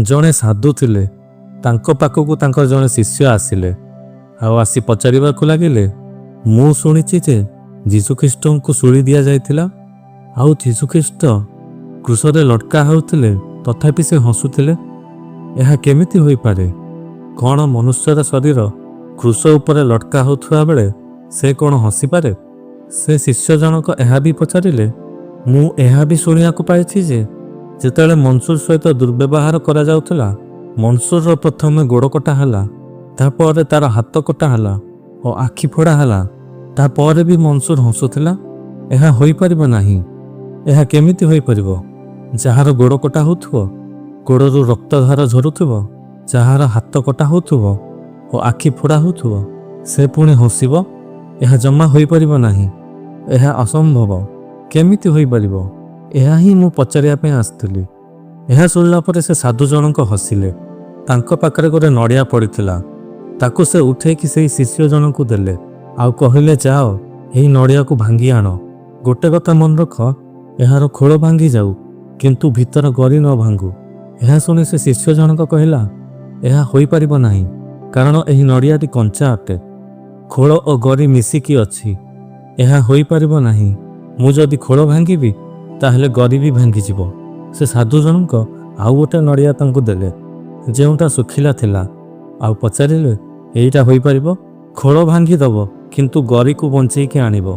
ଜଣେ ସାଧୁ ଥିଲେ। ତାଙ୍କ ପାଖକୁ ତାଙ୍କର ଜଣେ ଶିଷ୍ୟ ଆସିଲେ ଆଉ ଆସି ପଚାରିବାକୁ ଲାଗିଲେ, ମୁଁ ଶୁଣିଛି ଯେ ଯୀଶୁଖ୍ରୀଷ୍ଟଙ୍କୁ ଶୁଳି ଦିଆଯାଇଥିଲା ଆଉ ଯୀଶୁଖ୍ରୀଷ୍ଟ କ୍ରୁଶରେ ଲଟକା ହେଉଥିଲେ, ତଥାପି ସେ ହସୁଥିଲେ। ଏହା କେମିତି ହୋଇପାରେ? କ'ଣ ମନୁଷ୍ୟର ଶରୀର କ୍ରୁଶ ଉପରେ ଲଟକା ହେଉଥିବା ବେଳେ ସେ କ'ଣ ହସିପାରେ? ସେ ଶିଷ୍ୟ ଜଣକ ଏହା ବି ପଚାରିଲେ, ମୁଁ ଏହା ବି ଶୁଣିବାକୁ ପାଇଛି ଯେ ଯେତେବେଳେ ମନସୁର ସହିତ ଦୁର୍ବ୍ୟବହାର କରାଯାଉଥିଲା, ମନସୁରର ପ୍ରଥମେ ଗୋଡ଼ କଟା ହେଲା, ତାପରେ ତାର ହାତ କଟା ହେଲା ଓ ଆଖି ଫୋଡ଼ା ହେଲା, ତାପରେ ବି ମନସୁର ହସୁଥିଲା। ଏହା ହୋଇପାରିବ ନାହିଁ। ଏହା କେମିତି ହୋଇପାରିବ? ଯାହାର ଗୋଡ଼ କଟା ହେଉଥିବ, ଗୋଡ଼ରୁ ରକ୍ତଧାର ଝରୁଥିବ, ଯାହାର ହାତ କଟା ହେଉଥିବ ଓ ଆଖି ଫୋଡ଼ା ହେଉଥିବ, ସେ ପୁଣି ହସିବ? ଏହା ଜମା ହୋଇପାରିବ ନାହିଁ। ଏହା ଅସମ୍ଭବ। କେମିତି ହୋଇପାରିବ? ଏହା ହିଁ ମୁଁ ପଚାରିବା ପାଇଁ ଆସିଥିଲି। ଏହା ଶୁଣିଲା ପରେ ସେ ସାଧୁ ଜଣକ ହସିଲେ। ତାଙ୍କ ପାଖରେ ଗୋଟେ ନଡ଼ିଆ ପଡ଼ିଥିଲା। ତାକୁ ସେ ଉଠେଇକି ସେଇ ଶିଷ୍ୟ ଜଣକୁ ଦେଲେ ଆଉ କହିଲେ, ଯାଅ ଏହି ନଡ଼ିଆକୁ ଭାଙ୍ଗି ଆଣ। ଗୋଟେ କଥା ମନେ ରଖ, ଏହାର ଖୋଳ ଭାଙ୍ଗି ଯାଉ କିନ୍ତୁ ଭିତର ଗରି ନ ଭାଙ୍ଗୁ। ଏହା ଶୁଣି ସେ ଶିଷ୍ୟ ଜଣକ କହିଲା, ଏହା ହୋଇପାରିବ ନାହିଁ, କାରଣ ଏହି ନଡ଼ିଆଟି କଞ୍ଚା ଅଟେ। ଖୋଳ ଓ ଗରି ମିଶିକି ଅଛି। ଏହା ହୋଇପାରିବ ନାହିଁ। ମୁଁ ଯଦି ଖୋଳ ଭାଙ୍ଗିବି ତାହେଲେ ଗରି ବି ଭାଙ୍ଗିଯିବ। ସେ ସାଧୁ ଜଣକ ଆଉ ଗୋଟେ ନଡ଼ିଆ ତାଙ୍କୁ ଦେଲେ, ଯେଉଁଟା ଶୁଖିଲା ଥିଲା, ଆଉ ପଚାରିଲେ, ଏଇଟା ହୋଇପାରିବ? ଖୋଳ ଭାଙ୍ଗିଦେବ କିନ୍ତୁ ଗରିକୁ ବଞ୍ଚେଇକି ଆଣିବ।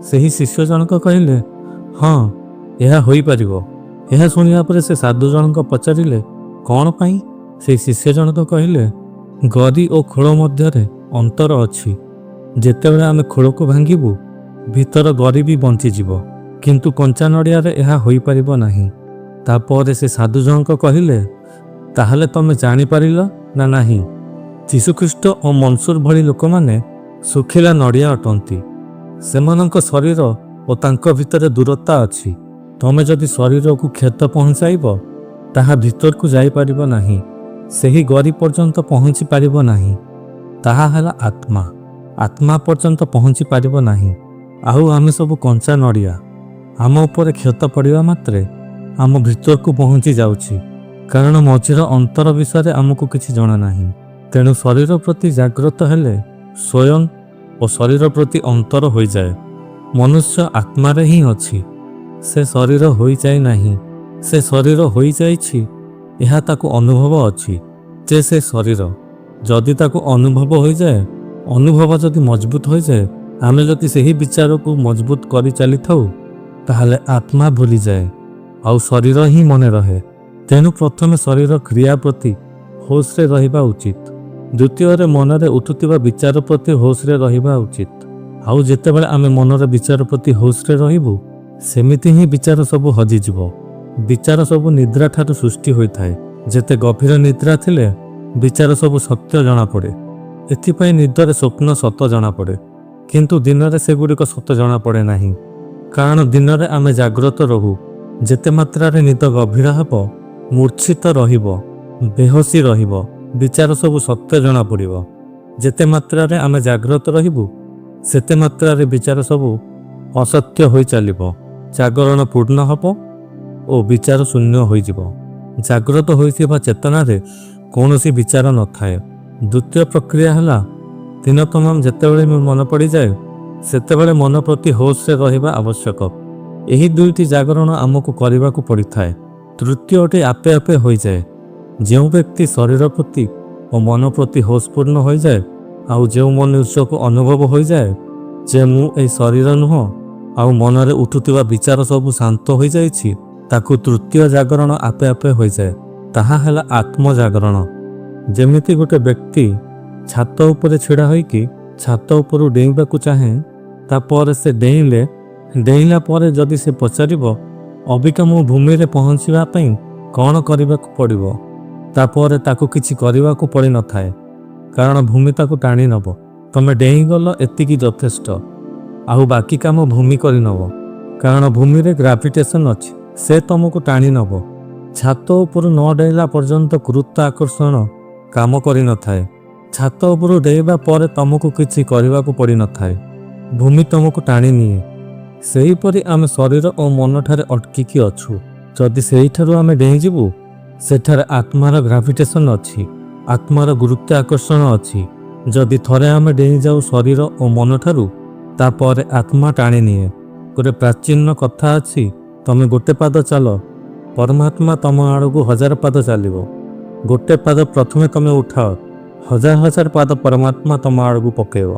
ସେହି ଶିଷ୍ୟ ଜଣକ କହିଲେ, ହଁ, ଏହା ହୋଇପାରିବ। ଏହା ଶୁଣିବା ପରେ ସେ ସାଧୁ ଜଣକ ପଚାରିଲେ, କ'ଣ ପାଇଁ? ସେହି ଶିଷ୍ୟ ଜଣକ କହିଲେ, ଗରି ଓ ଖୋଳ ମଧ୍ୟରେ ଅନ୍ତର ଅଛି। ଯେତେବେଳେ ଆମେ ଖୋଳକୁ ଭାଙ୍ଗିବୁ, ଭିତର ଗରି ବି ବଞ୍ଚିଯିବ, କିନ୍ତୁ କଞ୍ଚା ନଡ଼ିଆରେ ଏହା ହୋଇପାରିବ ନାହିଁ। ତାପରେ ସେ ସାଧୁ ଜଣକ କହିଲେ, ତାହେଲେ ତମେ ଜାଣିପାରିଲ ନା ନାହିଁ? ଯୀଶୁଖ୍ରୀଷ୍ଟ ଓ ମନସୁର ଭଳି ଲୋକମାନେ ଶୁଖିଲା ନଡ଼ିଆ ଅଟନ୍ତି। ସେମାନଙ୍କ ଶରୀର ଓ ତାଙ୍କ ଭିତରେ ଦୂରତା ଅଛି। ତମେ ଯଦି ଶରୀରକୁ କ୍ଷତ ପହଞ୍ଚାଇବ, ତାହା ଭିତରକୁ ଯାଇପାରିବ ନାହିଁ, ସେହି ଗରି ପର୍ଯ୍ୟନ୍ତ ପହଞ୍ଚି ପାରିବ ନାହିଁ। ତାହା ହେଲା ଆତ୍ମା। ଆତ୍ମା ପର୍ଯ୍ୟନ୍ତ ପହଞ୍ଚି ପାରିବ ନାହିଁ। ଆଉ ଆମେ ସବୁ କଞ୍ଚା ନଡ଼ିଆ। ଆମ ଉପରେ କ୍ଷତ ପଡ଼ିବା ମାତ୍ରେ ଆମ ଭିତରକୁ ପହଞ୍ଚି ଯାଉଛି, କାରଣ ମଝିର ଅନ୍ତର ବିଷୟରେ ଆମକୁ କିଛି ଜଣା ନାହିଁ। ତେଣୁ ଶରୀର ପ୍ରତି ଜାଗ୍ରତ ହେଲେ ସ୍ୱୟଂ ଓ ଶରୀର ପ୍ରତି ଅନ୍ତର ହୋଇଯାଏ। ମନୁଷ୍ୟ ଆତ୍ମାରେ ହିଁ ଅଛି। ସେ ଶରୀର ହୋଇଯାଇ ନାହିଁ। ସେ ଶରୀର ହୋଇଯାଇଛି, ଏହା ତାକୁ ଅନୁଭବ ଅଛି ଯେ ସେ ଶରୀର। ଯଦି ତାକୁ ଅନୁଭବ ହୋଇଯାଏ, ଅନୁଭବ ଯଦି ମଜବୁତ ହୋଇଯାଏ, ଆମେ ଯଦି ସେହି ବିଚାରକୁ ମଜବୁତ କରି ଚାଲିଥାଉ, ତାହେଲେ ଆତ୍ମା ଭୁଲିଯାଏ ଆଉ ଶରୀର ହିଁ ମନେ ରହେ। ତେଣୁ ପ୍ରଥମେ ଶରୀର କ୍ରିୟା ପ୍ରତି ହୋସରେ ରହିବା ଉଚିତ। ଦ୍ୱିତୀୟରେ ମନରେ ଉଠୁଥିବା ବିଚାର ପ୍ରତି ହୋସରେ ରହିବା ଉଚିତ। ଆଉ ଯେତେବେଳେ ଆମେ ମନର ବିଚାର ପ୍ରତି ହୋସରେ ରହିବୁ, ସେମିତି ହିଁ ବିଚାର ସବୁ ହଜିଯିବ। ବିଚାର ସବୁ ନିଦ୍ରା ଠାରୁ ସୃଷ୍ଟି ହୋଇଥାଏ। ଯେତେ ଗଭୀର ନିଦ୍ରା ଥିଲେ ବିଚାର ସବୁ ସତ୍ୟ ଜଣାପଡ଼େ। ଏଥିପାଇଁ ନିଦରେ ସ୍ୱପ୍ନ ସତ ଜଣାପଡ଼େ, କିନ୍ତୁ ଦିନରେ ସେଗୁଡ଼ିକ ସତ ଜଣାପଡ଼େ ନାହିଁ। କାରଣ ଦିନରେ ଆମେ ଜାଗ୍ରତ ରହୁ। ଯେତେ ମାତ୍ରାରେ ନିଦ ଗଭୀର ହେବ, ମୂର୍ଚ୍ଛିତ ରହିବ, ବେହୋସି ରହିବ, ବିଚାର ସବୁ ସତ୍ୟ ଜଣାପଡ଼ିବ। ଯେତେ ମାତ୍ରାରେ ଆମେ ଜାଗ୍ରତ ରହିବୁ, ସେତେ ମାତ୍ରାରେ ବିଚାର ସବୁ ଅସତ୍ୟ ହୋଇ ଚାଲିବ। ଜାଗରଣ ପୂର୍ଣ୍ଣ ହେବ ଓ ବିଚାର ଶୂନ୍ୟ ହୋଇଯିବ। ଜାଗ୍ରତ ହୋଇଥିବା ଚେତନାରେ କୌଣସି ବିଚାର ନଥାଏ। ଦ୍ୱିତୀୟ ପ୍ରକ୍ରିୟା ହେଲା, ଦିନ ତମାମ ଯେତେବେଳେ ମୁଁ ମନେ ପଡ଼ିଯାଏ, ସେତେବେଳେ ମନ ପ୍ରତି ହୋସରେ ରହିବା ଆବଶ୍ୟକ। ଏହି ଦୁଇଟି ଜାଗରଣ ଆମକୁ କରିବାକୁ ପଡ଼ିଥାଏ। ତୃତୀୟଟି ଆପେ ଆପେ ହୋଇଯାଏ। ଯେଉଁ ବ୍ୟକ୍ତି ଶରୀର ପ୍ରତି ଓ ମନ ପ୍ରତି ହୋସପୂର୍ଣ୍ଣ ହୋଇଯାଏ, ଆଉ ଯେଉଁ ମନୁଷ୍ୟକୁ ଅନୁଭବ ହୋଇଯାଏ ଯେ ମୁଁ ଏହି ଶରୀର ନୁହଁ ଆଉ ମନରେ ଉଠୁଥିବା ବିଚାର ସବୁ ଶାନ୍ତ ହୋଇଯାଇଛି, ତାକୁ ତୃତୀୟ ଜାଗରଣ ଆପେ ଆପେ ହୋଇଯାଏ। ତାହା ହେଲା ଆତ୍ମଜାଗରଣ। ଯେମିତି ଗୋଟେ ବ୍ୟକ୍ତି ଛାତ ଉପରେ ଛିଡ଼ା ହୋଇକି ଛାତ ଉପରୁ ଡେଇଁବାକୁ ଚାହେଁ, ତାପରେ ସେ ଡେଇଁଲା ପରେ ଯଦି ସେ ପଚାରିବ, ଅବିକା ମୁଁ ଭୂମିରେ ପହଞ୍ଚିବା ପାଇଁ କ'ଣ କରିବାକୁ ପଡ଼ିବ, ତାପରେ ତାକୁ କିଛି କରିବାକୁ ପଡ଼ିନଥାଏ, କାରଣ ଭୂମି ତାକୁ ଟାଣି ନେବ। ତମେ ଡେଇଁଗଲ, ଏତିକି ଯଥେଷ୍ଟ। ଆଉ ବାକି କାମ ଭୂମି କରିନେବ, କାରଣ ଭୂମିରେ ଗ୍ରାଭିଟେସନ୍ ଅଛି, ସେ ତମକୁ ଟାଣି ନେବ। ଛାତ ଉପରୁ ନ ଡେଇଁଲା ପର୍ଯ୍ୟନ୍ତ ଗୁରୁତ୍ୱ ଆକର୍ଷଣ କାମ କରିନଥାଏ। ଛାତ ଉପରୁ ଡେଇଁବା ପରେ ତମକୁ କିଛି କରିବାକୁ ପଡ଼ିନଥାଏ, ଭୂମି ତମକୁ ଟାଣି ନିଏ। ସେହିପରି ଆମେ ଶରୀର ଓ ମନଠାରେ ଅଟକିକି ଅଛୁ। ଯଦି ସେଇଠାରୁ ଆମେ ଡେଇଁଯିବୁ, ସେଠାରେ ଆତ୍ମାର ଗ୍ରାଭିଟେସନ୍ ଅଛି, ଆତ୍ମାର ଗୁରୁତ୍ୱ ଆକର୍ଷଣ ଅଛି। ଯଦି ଥରେ ଆମେ ଡେଇଁଯାଉ ଶରୀର ଓ ମନଠାରୁ, ତାପରେ ଆତ୍ମା ଟାଣି ନିଏ। ଗୋଟେ ପ୍ରାଚୀନ କଥା ଅଛି, ତମେ ଗୋଟେ ପାଦ ଚାଲ, ପରମାତ୍ମା ତମ ଆଡ଼କୁ 1000 ପାଦ ଚାଲିବ। ଗୋଟେ ପାଦ ପ୍ରଥମେ ତମେ ଉଠାଅ, 1000 ପାଦ ପରମାତ୍ମା ତମ ଆଡ଼କୁ ପକେଇବ।